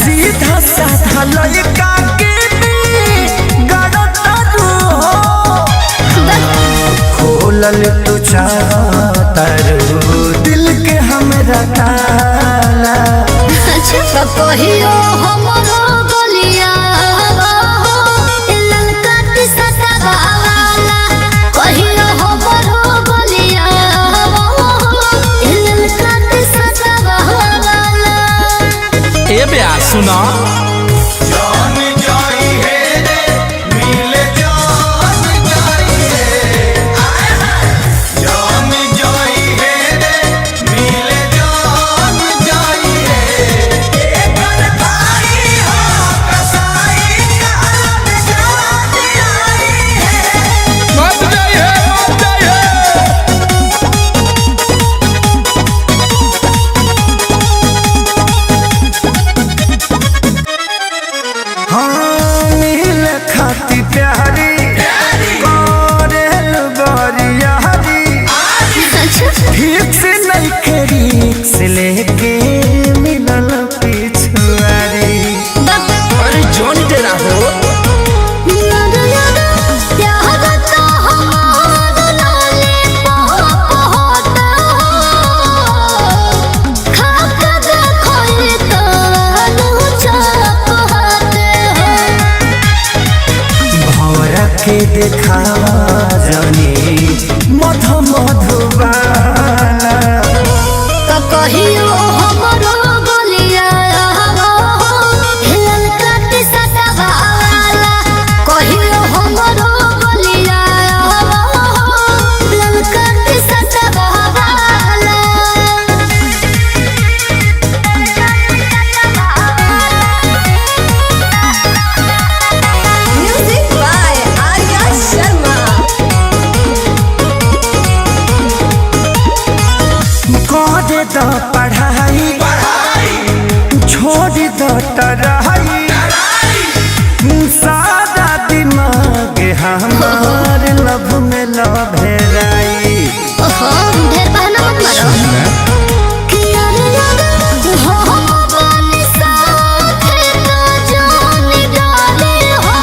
सीधा साधा लड़का के खोलल तू चाहतारू दिल के हमरा ताला। कहियो हमरो गलिया ललका के सतावाला कहियो हमरो गलिया ललका के सतावाला। ए बे सुना लेके मिलल पिछुआरी अरे जोन तेरा हो भौरा के देखावा जनी मधु मधुबाला। कहियो हमरो गलिया ललका के सतावाला कहियो हमरो गलिया ललका के सतावाला। Music by Arya Sharma. करे द पढ़ाई छोड़ द तराई सारा दिमाग हमार लव में लभेराई। ढेर बहाना मत मारो कि यार हो बन साथे तो जानी डाले हो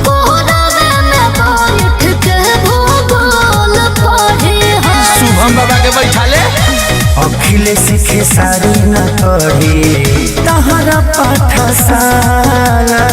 कोहरावे में बैठ के भूगोल पढ़े हो। शुभम बाबा के बैठा ले अखिलेश खेसारी न पढ़ी तहरा पाठशाला।